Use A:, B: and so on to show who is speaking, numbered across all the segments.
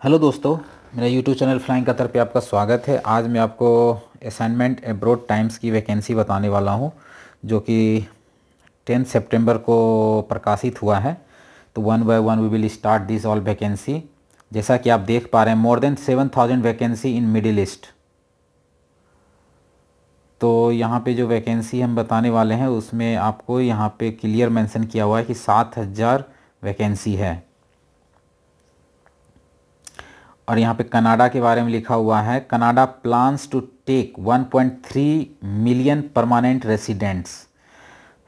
A: Hello दोस्तों, मेरा YouTube channel flying Qatar पे आपका स्वागत है। आज मैं आपको असाइनमेंट एब्रॉड टाइम्स की वैकेंसी बताने वाला हूं, जो कि 10 सितंबर को प्रकाशित हुआ है। तो one by one we will start this all vacancy. जैसा कि आप देख पा रहे हैं, more than 7,000 vacancy in Middle East. तो यहाँ पे जो वैकेंसी हम बताने वाले हैं उसमें आपको यहाँ पे क्लियर मेंशन किया हुआ है कि 7,000 वैकेंसी है। और यहाँ पे कनाडा के बारे में लिखा हुआ है, Canada plans to take 1.3 million permanent residents.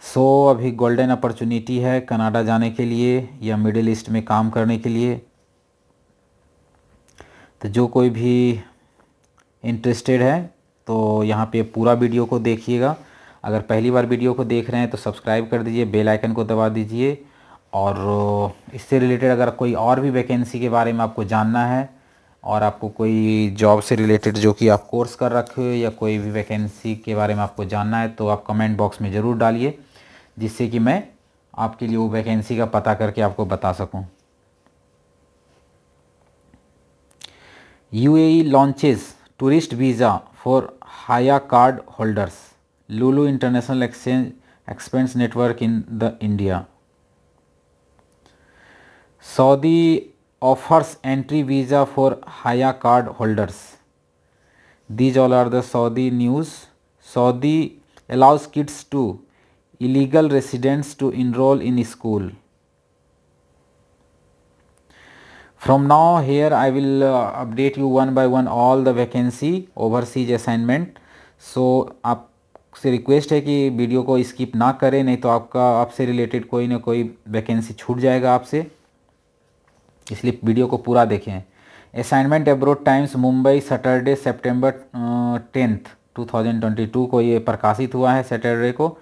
A: So अभी गोल्डन अपॉर्चुनिटी है कनाडा जाने के लिए या मिडिल ईस्ट में काम करने के लिए। तो जो कोई भी इंटरेस्टेड है तो यहाँ पे पूरा वीडियो को देखिएगा। अगर पहली बार वीडियो को देख रहे हैं तो सब्सक्राइब कर दीजिए, बेल आइकन को दबा दीजिए। और इससे रिलेटेड अगर कोई और भी वैकेंसी के बारे में आपको जानना है और आपको कोई जॉब से रिलेटेड जो कि आप कोर्स कर रखे हो या कोई भी वैकेंसी के बारे में आपको जानना है तो आप कमेंट बॉक्स में ज़रूर डालिए, जिससे कि मैं आपके लिए वो वैकेंसी का पता करके आपको बता सकूं। UAE launches tourist visa for Hayya card holders. Lulu International Exchange expense network in the India. Saudi offers entry visa for Haya card holders. These all are the Saudi news. Saudi allows kids to illegal residents to enroll in school. From now here I will update you one by one all the vacancy overseas assignment. So आपसे request है कि video को skip ना करें, नहीं तो आपसे related कोई ना कोई वैकेंसी छूट जाएगा आपसे, इसलिए वीडियो को पूरा देखें। Assignment abroad Times Mumbai, Saturday सितंबर 10, 2022 को ये प्रकाशित हुआ है सैटरडे को,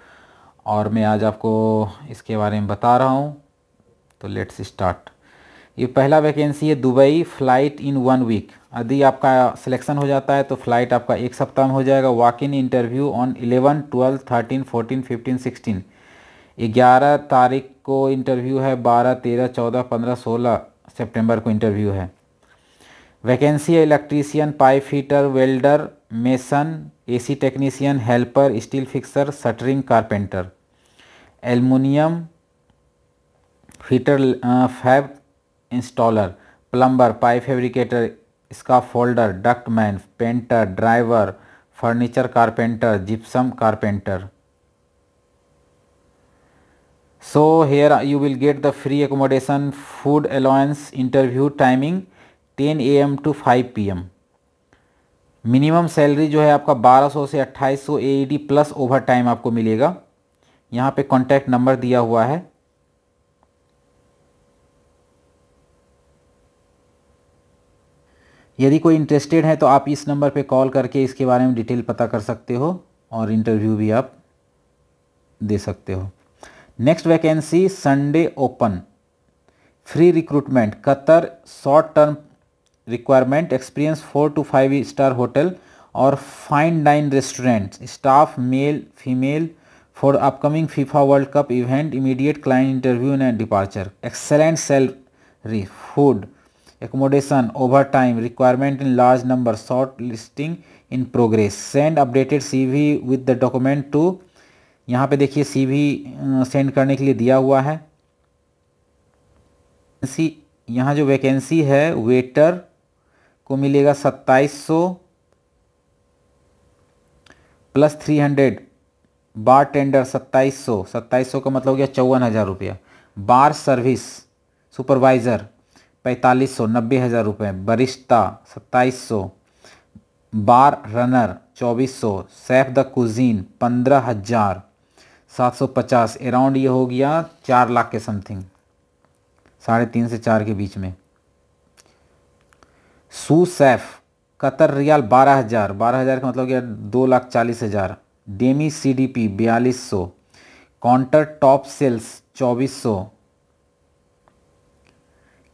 A: और मैं आज आपको इसके बारे में बता रहा हूँ। तो लेट्स स्टार्ट। ये पहला वैकेंसी है दुबई, फ़्लाइट इन 1 वीक। यदि आपका सिलेक्शन हो जाता है तो फ़्लाइट आपका एक सप्ताह में हो जाएगा। Walk in interview on 11, 12, 13, 14, 15, 16। 11 तारीख को इंटरव्यू है, 12, 13, 14, 15, 16 सितंबर को इंटरव्यू है। वैकेंसी है electrician, pipe fitter, welder, mason, AC technician, helper, steel fixer, shuttering carpenter, aluminium fitter, fab installer, plumber, pipe fabricator, scaffolder, ductman, painter, driver, furniture carpenter, gypsum carpenter. So here you will get the free accommodation, food allowance, interview timing 10 AM to 5 PM। Minimum salary जो है आपका 1200 से 2800 AED plus over time आपको मिलेगा। यहाँ पे contact number दिया हुआ है। यदि कोई इंटरेस्टेड है तो आप इस नंबर पे कॉल करके इसके बारे में डिटेल पता कर सकते हो और इंटरव्यू भी आप दे सकते हो। Next vacancy Sunday open, free recruitment, Qatar, short term requirement, experience 4 to 5 star hotel और fine dine restaurant, staff male female for upcoming FIFA world cup event, immediate client interview and departure, excellent salary, food accommodation, over time, requirement in large number, short listing in progress, send updated CV with the document to. यहाँ पे देखिए CV send करने के लिए दिया हुआ है। यहाँ जो वैकेंसी है वेटर को मिलेगा 2700 प्लस 300, बार टेंडर 2700 का मतलब हो गया 54,000 रुपया, बार सर्विस सुपरवाइज़र 4500, 90,000 रुपये, Barista 2700, bar runner 2400, safe the cuisine 15,750, around ये हो गया 4 लाख के समथिंग, 3.5 से 4 के बीच में। सू सैफ कतर रियाल 12,000 का मतलब गया 2,40,000, demi CDP 4200, counter top sales 2400,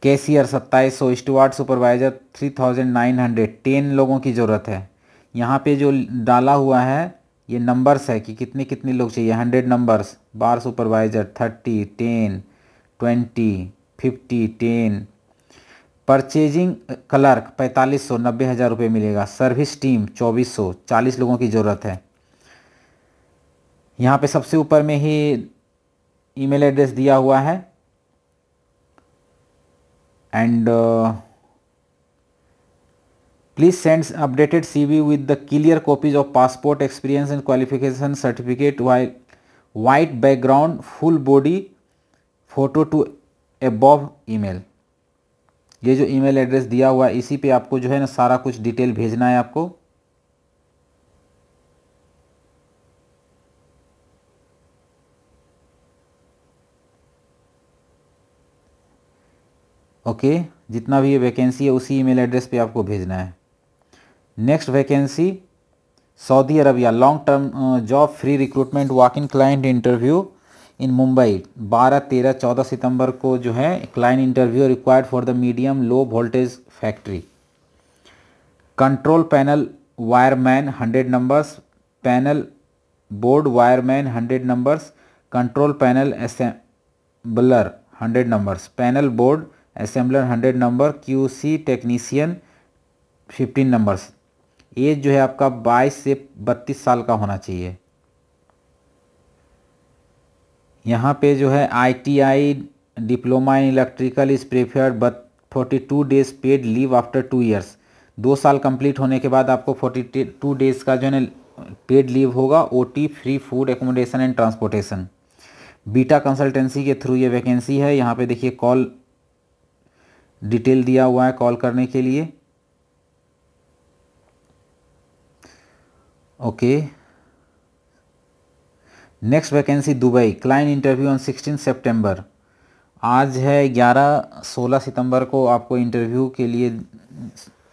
A: cashier 2700, steward supervisor 3,900। 10 लोगों की ज़रूरत है। यहाँ पे जो डाला हुआ है ये नंबर्स है कि कितने कितने लोग चाहिए। 100 नंबर्स, बार सुपरवाइजर 30, 10, 20, 50, 10, परचेजिंग क्लर्क 4500, 90,000 रुपये मिलेगा। सर्विस टीम 2400, 40 लोगों की ज़रूरत है। यहाँ पे सबसे ऊपर में ही ईमेल एड्रेस दिया हुआ है and please send updated CV with the clear copies of passport, experience and qualification certificate, white background, full body photo to above email. ये जो ईमेल एड्रेस दिया हुआ है इसी पे आपको जो है ना सारा कुछ डिटेल भेजना है आपको। ओके, जितना भी ये वैकेंसी है उसी ईमेल एड्रेस पे आपको भेजना है। Next vacancy Saudi Arabia, long term job, free recruitment, walk in client interview in Mumbai. 12, 13, 14 सितंबर को जो है client interview required for the medium low voltage factory. Control panel wireman 100 numbers, panel board wireman 100 numbers, control panel assembler 100 numbers, panel board assembler 100 number, QC technician 15 numbers. Age जो है आपका 22 से 32 साल का होना चाहिए। यहाँ पे जो है ITI diploma in electrical is preferred but 42 days paid leave after 2 years. 2 साल कंप्लीट होने के बाद आपको 42 डेज का जो है पेड लीव होगा। OT, free food, accommodation and transportation. Beta consultancy के थ्रू ये वैकेंसी है। यहाँ पे देखिए कॉल डिटेल दिया हुआ है कॉल करने के लिए। Okay, next vacancy Dubai, client interview on 16 सितंबर। आज है 16 सितंबर को आपको इंटरव्यू के लिए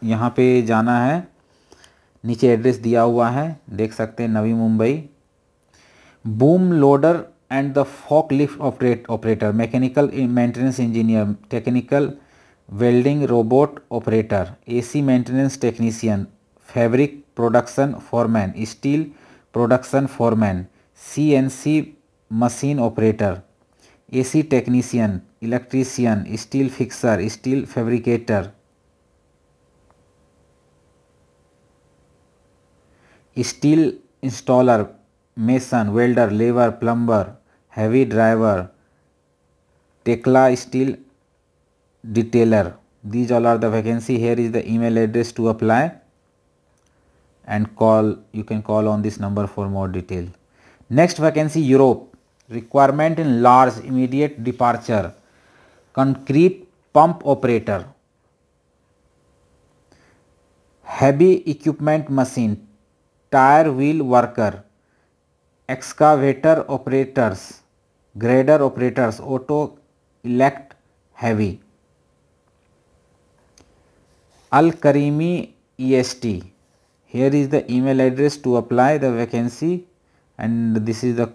A: यहाँ पे जाना है। नीचे एड्रेस दिया हुआ है, देख सकते हैं, Navi Mumbai. Boom loader and the fork lift operator, mechanical maintenance engineer, technical welding robot operator, AC maintenance technician, fabric production foreman, steel production foreman, CNC machine operator, AC technician, electrician, steel fixer, steel fabricator, steel installer, mason, welder, labour, plumber, heavy driver, Tekla steel detailer. These all are the vacancy. Here is the email address to apply and call. You can call on this number for more detail. Next vacancy Europe, requirement in large immediate departure, concrete pump operator, heavy equipment machine, tire wheel worker, excavator operators, grader operators, auto elect heavy. Al Karimi EST. Here is the email address to apply the vacancy and this is the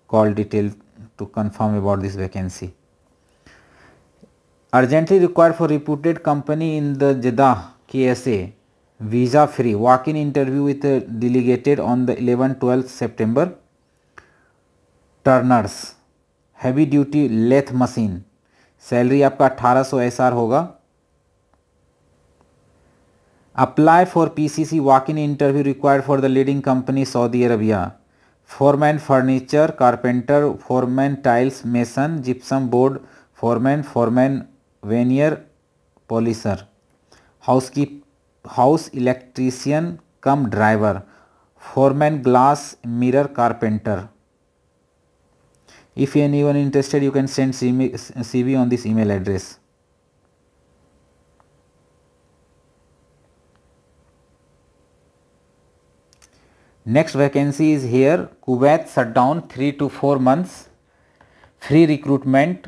A: call detail to confirm about this vacancy. Urgently required for reputed company in the Jeddah KSA, visa free, walk-in interview with a delegated on the 11-12 September. Turners, heavy duty lathe machine, salary आपका 1800 SR होगा। Apply for PCC walk-in interview required for the leading company Saudi Arabia. Foreman furniture, carpenter, foreman tiles, mason, gypsum board, foreman veneer polisher, house electrician cum driver, foreman glass mirror carpenter. If anyone interested, you can send CV on this email address. Next vacancy is here, Kuwait shutdown 3 to 4 months, free recruitment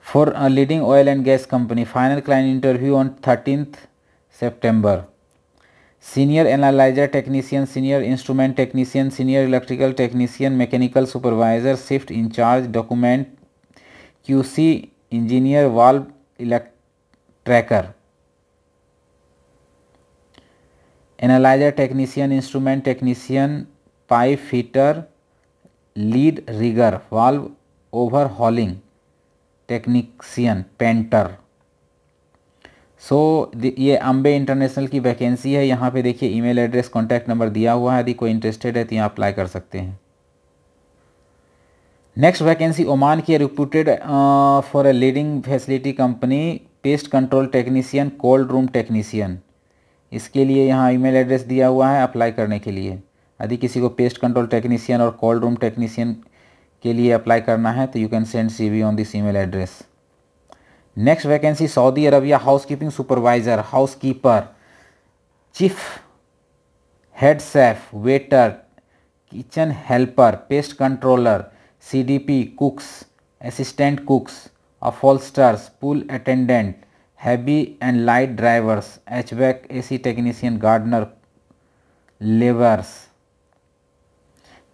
A: for a leading oil and gas company. Final client interview on 13th September. Senior analyzer technician, senior instrument technician, senior electrical technician, mechanical supervisor, shift in charge, document QC engineer, valve tracker, analyzer technician, instrument technician, pipe fitter, lead rigger, valve overhauling, technician, painter. So ये Ambe international की vacancy है। यहाँ पे देखिए email address, contact number दिया हुआ है। यदि कोई इंटरेस्टेड है तो यहाँ अप्लाई कर सकते हैं। नेक्स्ट वैकेंसी ओमान की, reputed for a leading facility company, paste control technician, cold room technician. इसके लिए यहाँ ईमेल एड्रेस दिया हुआ है अप्लाई करने के लिए। यदि किसी को पेस्ट कंट्रोल टेक्नीशियन और कोल्ड रूम टेक्नीशियन के लिए अप्लाई करना है तो you can send CV on this email address. Next vacancy Saudi Arabia, housekeeping supervisor, housekeeper, chief head chef, waiter, kitchen helper, pest controller, CDP cooks, assistant cooks, upholsterers, pool attendant, heavy and light drivers, HVAC AC technician, gardener, labours.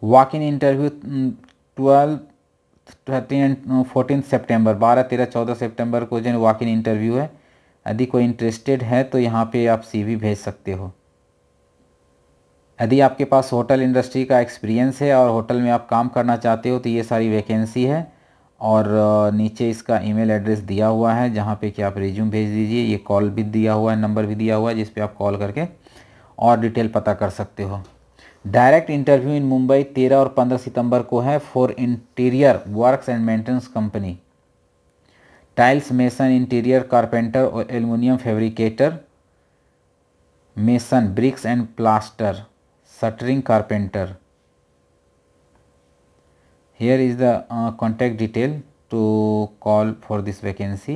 A: Walk in interview 12, 13 and 14 सितंबर, 12, 13, 14 सितंबर को जो walk in interview है। यदि कोई interested है तो यहाँ पे आप CV भेज सकते हो। यदि आपके पास होटल इंडस्ट्री का एक्सपीरियंस है और होटल में आप काम करना चाहते हो तो ये सारी वैकेंसी है। और नीचे इसका ईमेल एड्रेस दिया हुआ है जहाँ पे कि आप रिज्यूम भेज दीजिए। ये कॉल भी दिया हुआ है, नंबर भी दिया हुआ है जिस पे आप कॉल करके और डिटेल पता कर सकते हो। डायरेक्ट इंटरव्यू इन मुंबई 13 और 15 सितंबर को है for interior works and maintenance company, tiles mason, interior carpenter और aluminium fabricator, mason, bricks and plaster, shuttering carpenter. Here is the contact detail to call for this vacancy.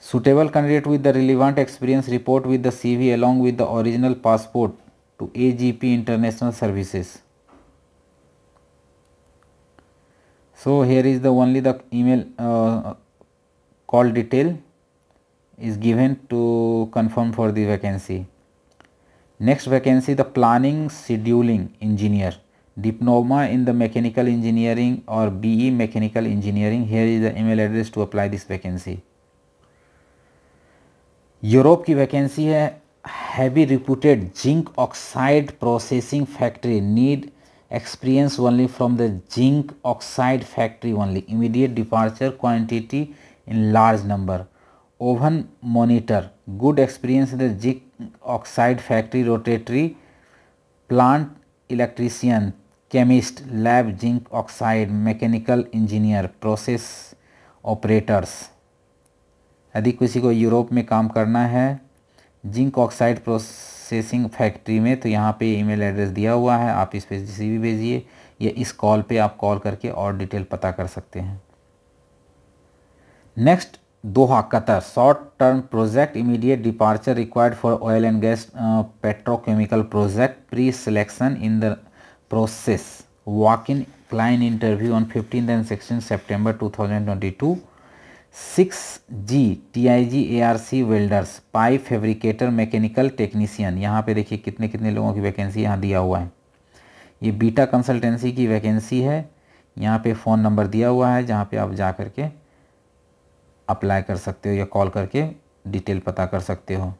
A: Suitable candidate with the relevant experience report with the CV along with the original passport to AGP International Services. So here is the only the email call detail is given to confirm for the vacancy. Next vacancy, the planning scheduling engineer, diploma in the mechanical engineering or BE mechanical engineering. Here is the email address to apply this vacancy. Europe की vacancy है, heavy reputed zinc oxide processing factory, need experience only from the zinc oxide factory only, immediate departure, quantity in large number, oven monitor, good experience in the zinc oxide factory, rotatory plant electrician, chemist, lab zinc oxide, mechanical engineer, process operators. यदि किसी को Europe में काम करना है zinc oxide processing factory में तो यहाँ पे ईमेल एड्रेस दिया हुआ है, आप इस पे CV भेजिए या इस कॉल पे आप कॉल करके और डिटेल पता कर सकते हैं। Next, Doha Qatar, short term project, immediate departure required for oil and gas petrochemical project, pre selection in the process, walk in client interview on 15 and 16 September 2022, 6G TIG ARC welders, pipe fabricator, mechanical technician. यहाँ पे देखिए कितने कितने लोगों की vacancy यहाँ दिया हुआ है। ये बीटा कंसल्टेंसी की वैकेंसी है। यहाँ पे फ़ोन नंबर दिया हुआ है जहाँ पे आप जा करके अप्लाई कर सकते हो या कॉल करके डिटेल पता कर सकते हो।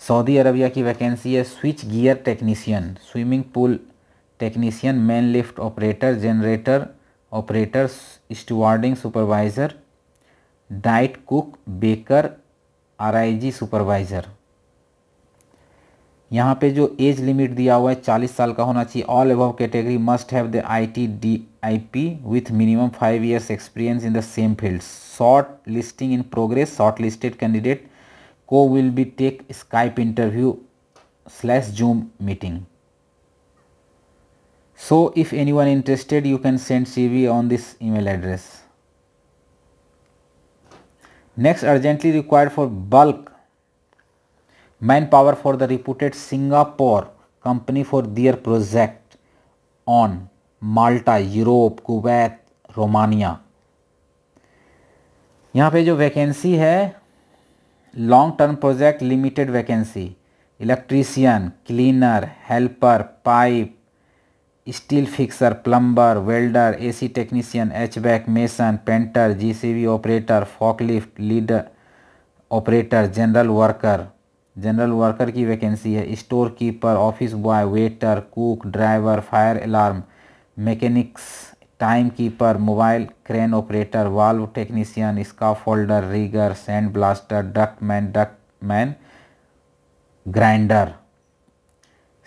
A: सऊदी अरबिया की वैकेंसी है, switch gear technician, swimming pool technician, man lift operator, generator operator, stewarding supervisor, diet cook, baker, RIG supervisor. यहाँ पे जो एज लिमिट दिया हुआ है 40 साल का होना चाहिए। All above category must have the ITDIP with minimum 5 years experience in the same field. Short listing in progress, short listed candidate को will be take Skype interview / Zoom meeting. So if anyone interested you can send CV on this email address. Next, urgently required for bulk manpower for the reputed Singapore company for their project on Malta, Europe, Kuwait, Romania. यहाँ पे जो vacancy है long term project limited vacancy, electrician, cleaner, helper, pipe, steel fixer, plumber, welder, AC technician, HVAC, mason, painter, GCV operator, forklift leader operator, general worker की vacancy है, store keeper, office boy, waiter, cook, driver, fire alarm, mechanics, time keeper, mobile crane operator, valve technician, scaffolder, rigger, sand blaster, ductman, grinder,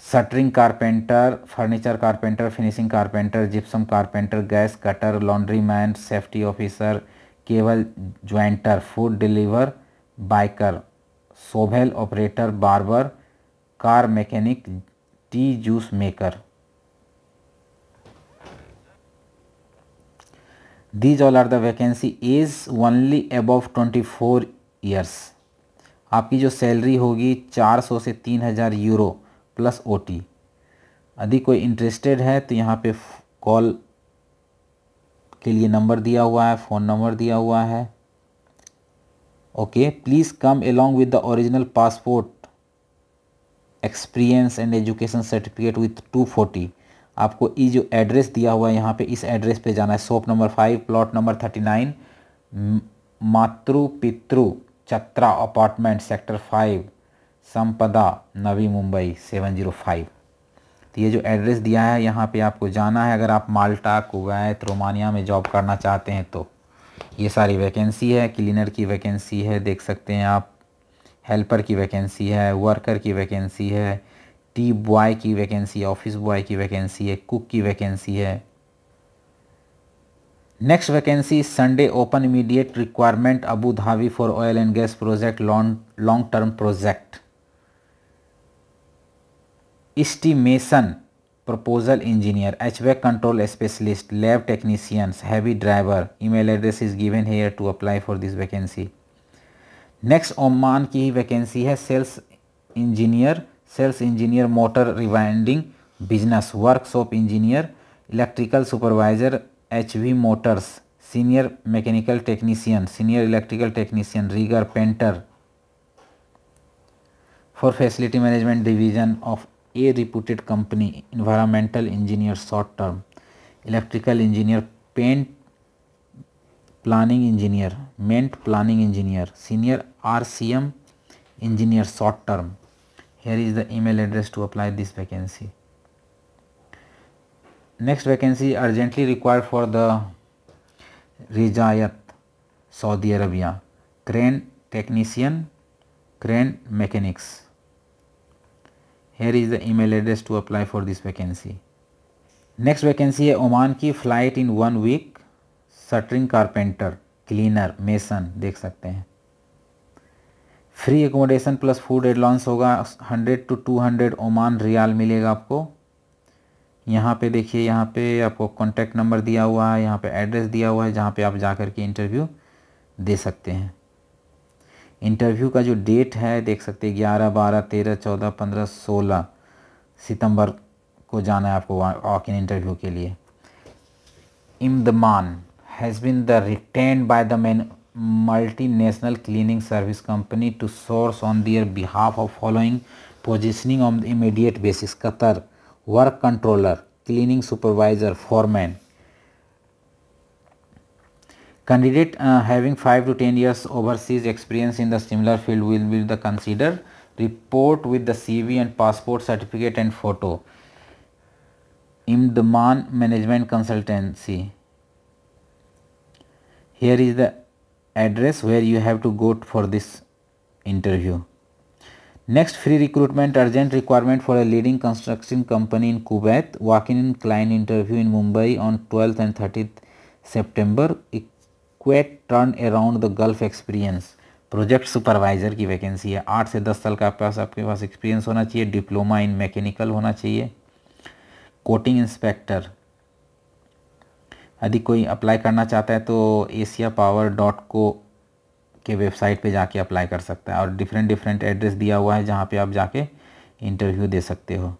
A: shuttering carpenter, furniture carpenter, finishing carpenter, gypsum carpenter, gas cutter, laundry man, safety officer, cable ज्वाइंटर, food deliver biker, shovel operator, barber, car mechanic, tea juice maker. These all are the vacancy is only above 24 years। आपकी जो salary होगी 400 से 3000 euro plus OT. यदि कोई interested है तो यहाँ पे कॉल के लिए नंबर दिया हुआ है, फ़ोन नंबर दिया हुआ है। Okay, please come along with the original passport, experience and education certificate with 240। आपको ये जो एड्रेस दिया हुआ है यहाँ पे, इस एड्रेस पे जाना है। शॉप नंबर 5, प्लॉट नंबर 39, मातृ पितृ चत्रा अपार्टमेंट, सेक्टर 5, संपदा, नवी मुंबई 705। तो ये जो एड्रेस दिया है यहाँ पे आपको जाना है। अगर आप माल्टा, कुवैत, रोमानिया में जॉब करना चाहते हैं तो ये सारी वैकेंसी है। क्लीनर की वैकेंसी है, देख सकते हैं आप। हेल्पर की वैकेंसी है, वर्कर की वैकेंसी है, टी बॉय की वैकेंसी है, ऑफिस बॉय की वैकेंसी है, कुक की वैकेंसी है। Next vacancy Sunday open immediate requirement Abu Dhabi for oil and gas project, long term project. Estimation proposal engineer, HVAC control specialist, lab technicians, heavy driver. Email address is given here to apply for this vacancy. Next Oman की ही vacancy है, sales engineer motor rewinding business, workshop engineer, electrical supervisor, HV Motors, senior mechanical technician, senior electrical technician, rigger, painter for facility management division of a reputed company, environmental engineer short term, electrical engineer, paint planning engineer, maint planning engineer, senior RCM engineer short term. Here is the email address to apply this vacancy. Next vacancy urgently required for the Rijayat, Saudi Arabia, crane technician, crane mechanics. Here is the email address to apply for this vacancy. Next vacancy है Oman की, flight in 1 week, shuttering carpenter, cleaner, mason, देख सकते हैं। Free accommodation plus food advance होगा। 100 to 200 Oman riyal मिलेगा आपको। यहाँ पे देखिए, यहाँ पे आपको कॉन्टैक्ट नंबर दिया हुआ है, यहाँ पे एड्रेस दिया हुआ है जहाँ पे आप जाकर के इंटरव्यू दे सकते हैं। इंटरव्यू का जो डेट है देख सकते हैं, 11, 12, 13, 14, 15, 16 सितंबर को जाना है आपको वॉक इन इंटरव्यू के लिए। इम्दमान has been the retained by the multinational cleaning service company to source on their behalf of following positioning on immediate basis: Qatar, work controller, cleaning supervisor, foreman. Candidate having 5 to 10 years overseas experience in the similar field will be the considered. Report with the CV and passport certificate and photo. Imdman Management Consultancy. Here is the address where you have to go for this interview. Next, free recruitment urgent requirement for a leading construction company in Kuwait. Walk-in client interview in Mumbai on 12th and 30th September. Equate turn around the Gulf experience. Project supervisor की vacancy है। 8 से 10 साल का आपके पास experience होना चाहिए। Diploma in mechanical होना चाहिए। कोटिंग इंस्पेक्टर, यदि कोई अप्लाई करना चाहता है तो asiapower.co के वेबसाइट पे जाके अप्लाई कर सकता है। और डिफरेंट एड्रेस दिया हुआ है जहाँ पे आप जाके इंटरव्यू दे सकते हो।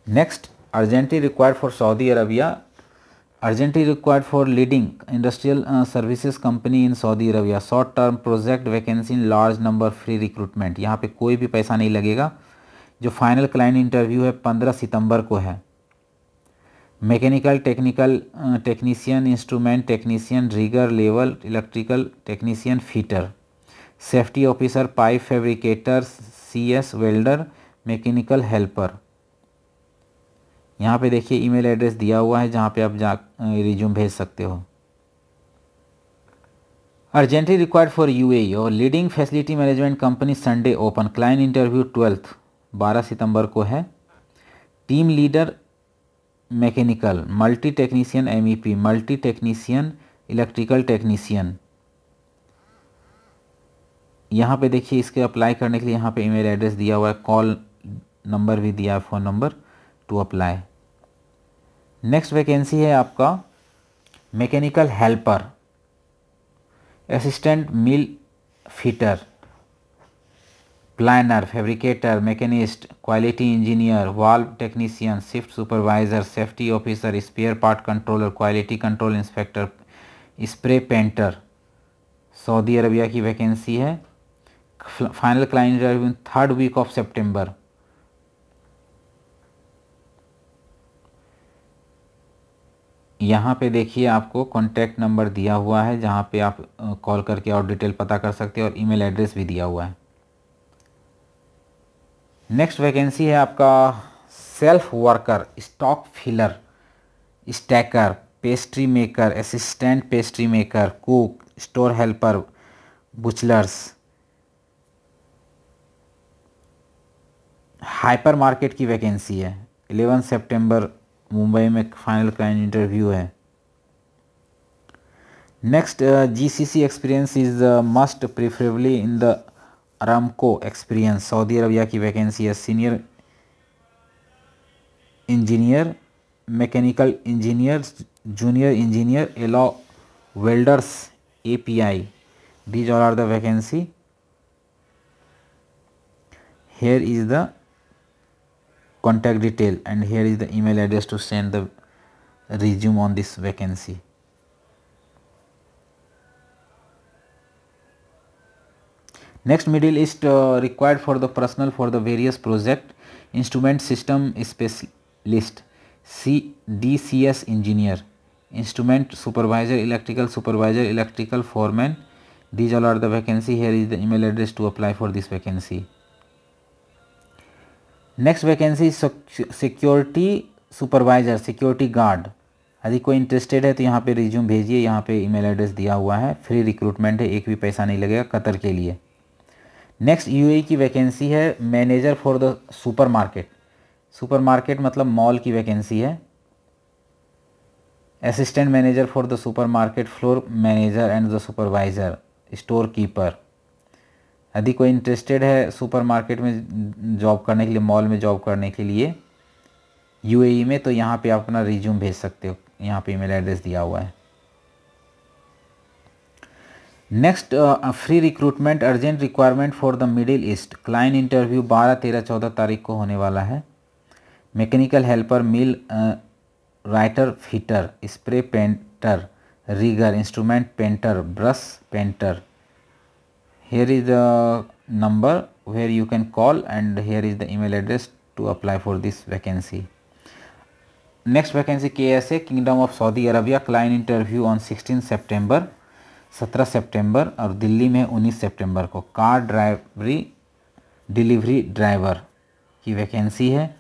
A: Next, urgently required for Saudi Arabia, urgently required for leading industrial services company in Saudi Arabia, short term project vacancy in large number, free recruitment. यहाँ पे कोई भी पैसा नहीं लगेगा। जो फाइनल क्लाइंट इंटरव्यू है 15 सितंबर को है। Mechanical technician, instrument technician, rigger, level, electrical technician, fitter, safety officer, pipe fabricator, CS welder, mechanical helper. यहाँ पे देखिए ईमेल एड्रेस दिया हुआ है जहाँ पे आप रिज्यूम भेज सकते हो। अर्जेंटली रिक्वायर्ड फॉर यूएई और leading facility management company Sunday open, client interview 12 सितंबर को है। Team leader mechanical, multi technician MEP, multi technician electrical technician. यहाँ पे देखिए इसके अप्लाई करने के लिए यहाँ पे ईमेल एड्रेस दिया हुआ है, कॉल नंबर भी दिया है, phone number to apply. Next vacancy है आपका mechanical helper, assistant mill fitter, planner, fabricator, machinist, quality engineer, valve technician, shift supervisor, safety officer, spare part controller, quality control inspector, spray painter. Saudi Arabia की vacancy है। Final client interview 3rd week of सितंबर। यहाँ पे देखिए आपको contact number दिया हुआ है जहाँ पे आप कॉल करके और डिटेल पता कर सकते हैं और ईमेल एड्रेस भी दिया हुआ है। नेक्स्ट वैकेंसी है आपका shelf worker, stock filler, stacker, pastry maker, assistant pastry maker, cook, store helper, butchers. Hyper market की वैकेंसी है। 11 सितंबर मुंबई में फाइनल क्लाइंट इंटरव्यू है। Next GCC experience is must, preferably in the Aramco experience. Saudi Arabia की vacancy है। Senior engineer, mechanical engineer, junior engineer, alloy welders, API। These all are the vacancy. Here is the contact detail and here is the email address to send the resume on this vacancy. Next, Middle East required for the personnel for the various project, instrument system specialist, DCS engineer, instrument supervisor, electrical supervisor, electrical foreman. These all are the vacancy. Here is the email address to apply for this vacancy. Next vacancy security supervisor, security guard. यदि कोई interested है तो यहाँ पे resume भेजिए। यहाँ पे email address दिया हुआ है। फ्री रिक्रूटमेंट है, एक भी पैसा नहीं लगेगा, कतर के लिए। नेक्स्ट UAE की वैकेंसी है manager for the super market. Super market मतलब मॉल की वैकेंसी है। Assistant manager for the super market, floor manager and the supervisor, store keeper. यदि कोई इंटरेस्टेड है सुपर मार्केट में जॉब करने के लिए, मॉल में जॉब करने के लिए UAE में, तो यहाँ पे आप अपना रिज्यूम भेज सकते हो। यहाँ पे ईमेल एड्रेस दिया हुआ है। Next free recruitment, urgent requirement for the middle east. Client interview 12, 13, 14 तारीख को होने वाला है। Mechanical helper, millwright, fitter, spray painter, rigger, instrument painter, brush painter. Here is the number where you can call and here is the email address to apply for this vacancy. Next vacancy KSA, Kingdom of Saudi Arabia, client interview on 16 सितंबर, 17 सितंबर और दिल्ली में 19 सितंबर को। Car delivery driver की vacancy है।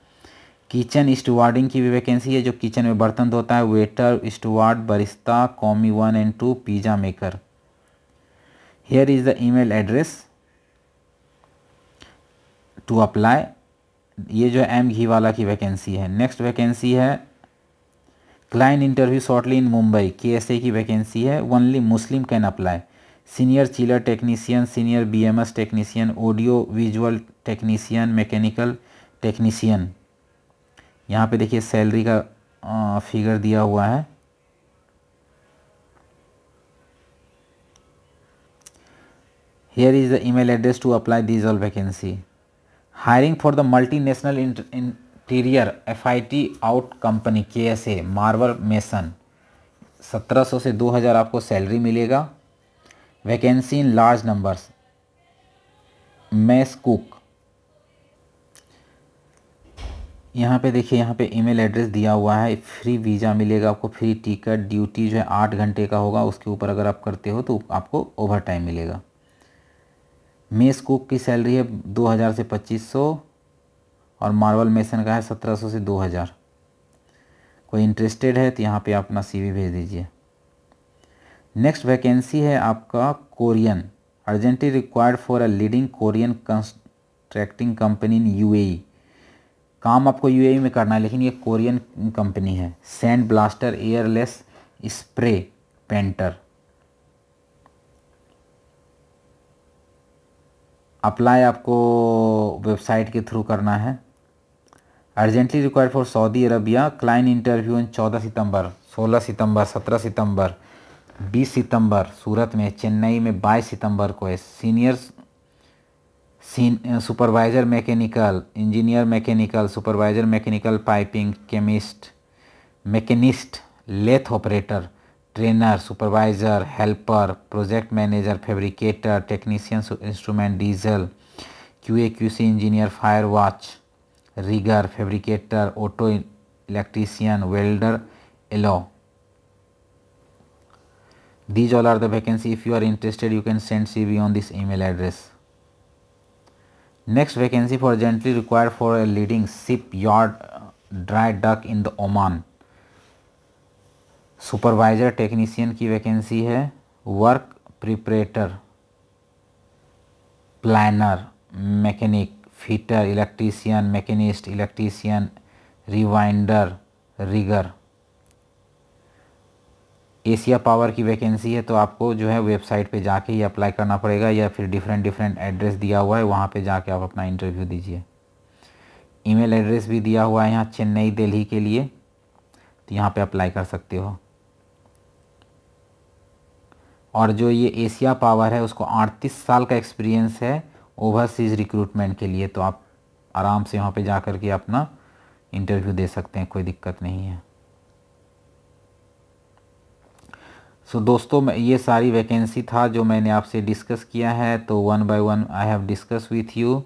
A: Kitchen स्टुवार्डिंग की भी vacancy है, जो kitchen में बर्तन धोता है। Waiter, steward, barista, commis 1 and 2, pizza maker. Here is the email address to apply। ये जो M घी वाला की वैकेंसी है। नेक्स्ट वैकेंसी है क्लाइंट इंटरव्यू शॉर्टली इन मुंबई, KSA की वैकेंसी है। Only Muslim can apply. Senior chiller technician, senior BMS technician, audio visual technician, mechanical technician. यहाँ पे देखिए सैलरी का फिगर दिया हुआ है। Here is the email address to apply these all vacancy. Hiring for the multinational interior FIT out company KSA, marble mason. 1700 से 2000 आपको salary मिलेगा। Vacancy in large numbers. Mess cook. यहाँ पे देखिए, यहाँ पे ईमेल एड्रेस दिया हुआ है। फ्री वीज़ा मिलेगा आपको, फ्री टिकट। ड्यूटी जो है 8 घंटे का होगा, उसके ऊपर अगर आप करते हो तो आपको ओवर टाइम मिलेगा। मेस कुक की सैलरी है 2000 से 2500 और मार्बल मेसन का है 1700 से 2000। कोई इंटरेस्टेड है तो यहाँ पे आप अपना CV भेज दीजिए। नेक्स्ट वैकेंसी है आपका Korean, urgently required for a leading Korean constructing company in UAE। काम आपको UAE में करना है, लेकिन ये कोरियन कंपनी है। Sand blaster airless spray painter. Apply आपको वेबसाइट के थ्रू करना है। Urgently required for Saudi Arabia. Client interview इन 14 सितंबर, 16 सितंबर, 17 सितंबर, 20 सितंबर सूरत में, चेन्नई में 22 सितंबर को है। Senior supervisor mechanical, engineer mechanical, supervisor mechanical piping, chemist, machinist, lathe operator, trainer, supervisor, helper, project manager, fabricator, technician instrument, diesel, QA QC engineer, fire watch, rigger, fabricator, auto electrician, welder, alloy. These all are the vacancy. If you are interested, you can send CV on this email address. Next vacancy for urgently required for a leading shipyard dry dock in the Oman. Supervisor technician की vacancy है। Work preparator, planner, mechanic, fitter, electrician, machinist, electrician, rewinder, rigger. Asia power की vacancy है, तो आपको जो है website पे जाके ही अप्लाई करना पड़ेगा, या फिर डिफरेंट एड्रेस दिया हुआ है वहाँ पे जाके आप अपना इंटरव्यू दीजिए। ईमेल एड्रेस भी दिया हुआ है यहाँ चेन्नई दिल्ली के लिए, तो यहाँ पे अप्लाई कर सकते हो। और जो ये एशिया पावर है उसको 38 साल का एक्सपीरियंस है ओवरसीज़ रिक्रूटमेंट के लिए, तो आप आराम से वहाँ पे जा कर के अपना इंटरव्यू दे सकते हैं, कोई दिक्कत नहीं है। सो दोस्तों, मैं ये सारी वैकेंसी था जो मैंने आपसे डिस्कस किया है, तो one by one I have discuss with you.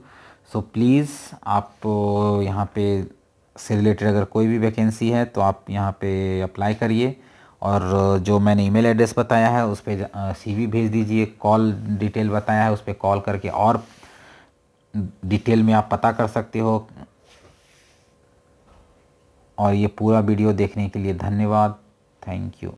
A: So please आप यहाँ पे से रिलेटेड अगर कोई भी वैकेंसी है तो आप यहाँ पे अप्लाई करिए, और जो मैंने ईमेल एड्रेस बताया है उस पर CV भेज दीजिए। कॉल डिटेल बताया है उस पर कॉल करके और डिटेल में आप पता कर सकते हो। और ये पूरा वीडियो देखने के लिए धन्यवाद। Thank you.